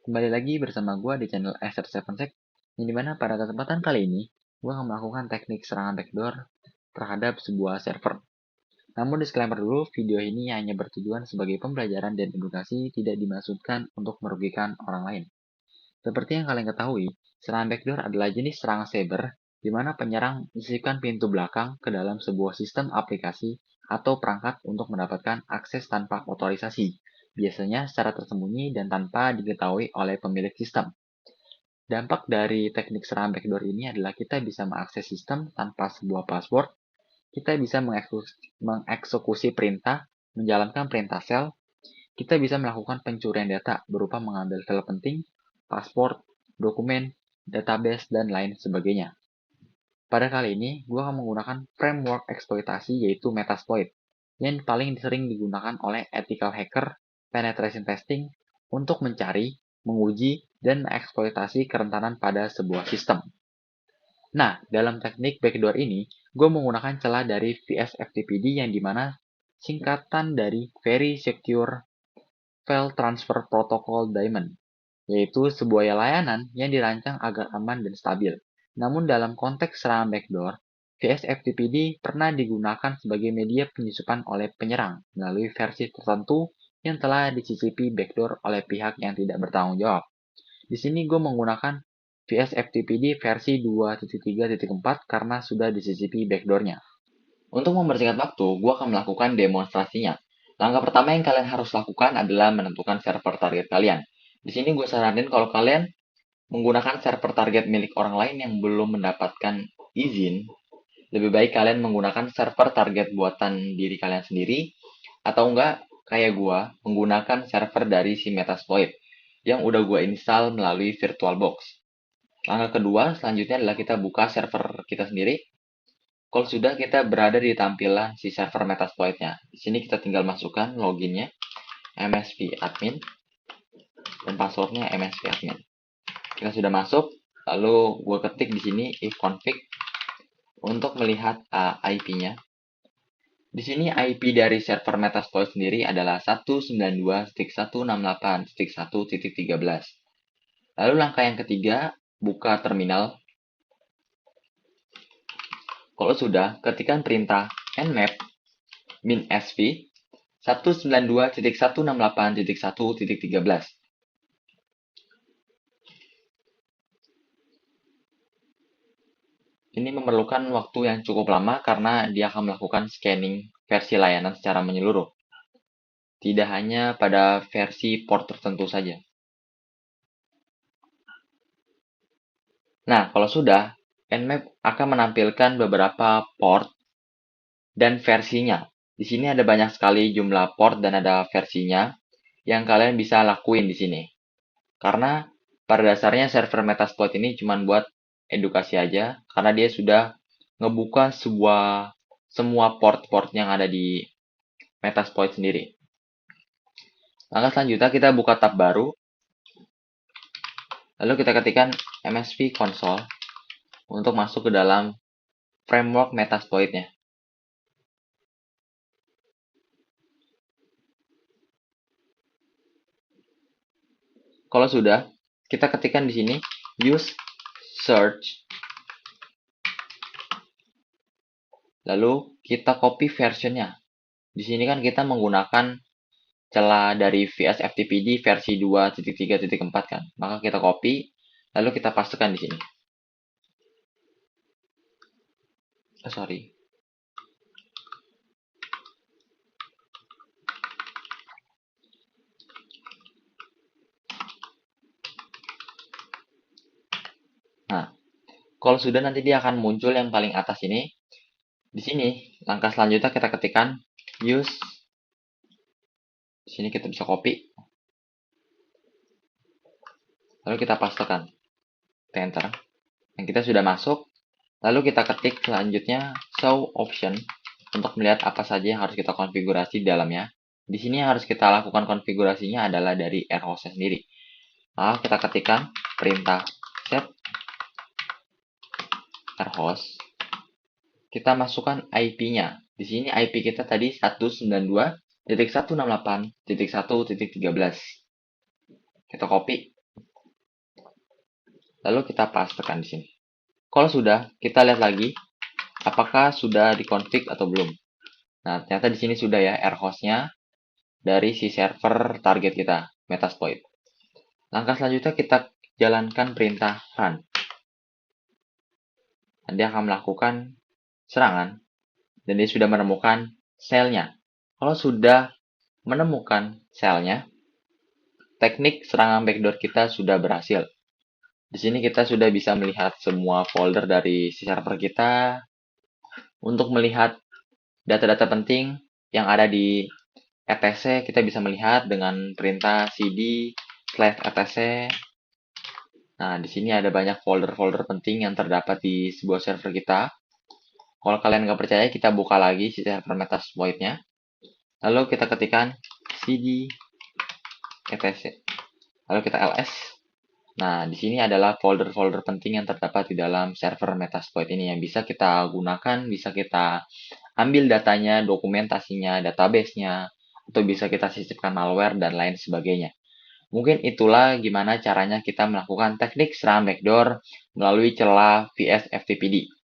Kembali lagi bersama gue di channel SR7Sec, yang dimana pada kesempatan kali ini, gue akan melakukan teknik serangan backdoor terhadap sebuah server. Namun disclaimer dulu, video ini hanya bertujuan sebagai pembelajaran dan edukasi, tidak dimaksudkan untuk merugikan orang lain. Seperti yang kalian ketahui, serangan backdoor adalah jenis serangan cyber, di mana penyerang menyisipkan pintu belakang ke dalam sebuah sistem aplikasi atau perangkat untuk mendapatkan akses tanpa otorisasi, biasanya secara tersembunyi dan tanpa diketahui oleh pemilik sistem. Dampak dari teknik serangan backdoor ini adalah kita bisa mengakses sistem tanpa sebuah password, kita bisa mengeksekusi perintah, menjalankan perintah shell, kita bisa melakukan pencurian data berupa mengambil file penting, password, dokumen, database, dan lain sebagainya. Pada kali ini, gue akan menggunakan framework eksploitasi yaitu Metasploit, yang paling sering digunakan oleh ethical hacker, penetration testing, untuk mencari, menguji, dan mengeksploitasi kerentanan pada sebuah sistem. Nah, dalam teknik backdoor ini, gue menggunakan celah dari VSFTPD yang dimana singkatan dari Very Secure File Transfer Protocol Daemon, yaitu sebuah layanan yang dirancang agar aman dan stabil. Namun dalam konteks serangan backdoor, VSFTPD pernah digunakan sebagai media penyusupan oleh penyerang melalui versi tertentu yang telah dicicipi backdoor oleh pihak yang tidak bertanggung jawab. Di sini gue menggunakan VSFTPD versi 2.3.4 karena sudah dicicipi backdoornya. Untuk mempersingkat waktu, gue akan melakukan demonstrasinya. Langkah pertama yang kalian harus lakukan adalah menentukan server target kalian. Di sini gue saranin kalau kalian menggunakan server target milik orang lain yang belum mendapatkan izin, lebih baik kalian menggunakan server target buatan diri kalian sendiri, atau enggak kayak gue menggunakan server dari si Metasploit yang udah gue install melalui VirtualBox. Langkah kedua selanjutnya adalah kita buka server kita sendiri. Kalau sudah kita berada di tampilan si server Metasploit-nya, di sini kita tinggal masukkan loginnya MSP admin dan passwordnya MSP admin. Kita sudah masuk, lalu gue ketik di sini ifconfig untuk melihat IP-nya. Di sini IP dari server Metasploit sendiri adalah 192.168.1.13. Lalu langkah yang ketiga, buka terminal. Kalau sudah, ketikkan perintah nmap -sv 192.168.1.13. Ini memerlukan waktu yang cukup lama karena dia akan melakukan scanning versi layanan secara menyeluruh. Tidak hanya pada versi port tertentu saja. Nah, kalau sudah, Nmap akan menampilkan beberapa port dan versinya. Di sini ada banyak sekali jumlah port dan ada versinya yang kalian bisa lakuin di sini. Karena pada dasarnya server Metasploit ini cuma buat edukasi aja, karena dia sudah ngebuka semua port-port yang ada di Metasploit sendiri. Langkah selanjutnya kita buka tab baru, lalu kita ketikkan MSP console untuk masuk ke dalam framework Metasploit-nya. Kalau sudah, kita ketikkan di sini use search. Lalu kita copy versionnya. Di sini kan kita menggunakan celah dari VSFTPD versi 2.3.4 kan. Maka kita copy, lalu kita pastekan di sini. Sorry. Nah, kalau sudah nanti dia akan muncul yang paling atas ini. Di sini, langkah selanjutnya kita ketikkan use. Di sini kita bisa copy. Lalu kita pastekan. Kita enter. Dan kita sudah masuk. Lalu kita ketik selanjutnya show option untuk melihat apa saja yang harus kita konfigurasi di dalamnya. Di sini yang harus kita lakukan konfigurasinya adalah dari airhost sendiri. Lalu kita ketikkan perintah set airhost. Kita masukkan IP-nya. Di sini IP kita tadi 192.168.1.13. Kita copy. Lalu kita pastekan di sini. Kalau sudah, kita lihat lagi apakah sudah dikonfig atau belum. Nah, ternyata di sini sudah ya hostnya dari si server target kita, Metasploit. Langkah selanjutnya kita jalankan perintah run. Dan dia akan melakukan serangan dan dia sudah menemukan selnya. Kalau sudah menemukan selnya, teknik serangan backdoor kita sudah berhasil. Di sini kita sudah bisa melihat semua folder dari si server kita untuk melihat data-data penting yang ada di etc. Kita bisa melihat dengan perintah cd/etc. Nah, di sini ada banyak folder-folder penting yang terdapat di sebuah server kita. Kalau kalian nggak percaya, kita buka lagi si server Metasploit-nya. Lalu kita ketikkan cd etc. Lalu kita ls. Nah, di sini adalah folder-folder penting yang terdapat di dalam server Metasploit ini yang bisa kita gunakan, bisa kita ambil datanya, dokumentasinya, database-nya, atau bisa kita sisipkan malware dan lain sebagainya. Mungkin itulah gimana caranya kita melakukan teknik serangan backdoor melalui celah VS FTPD.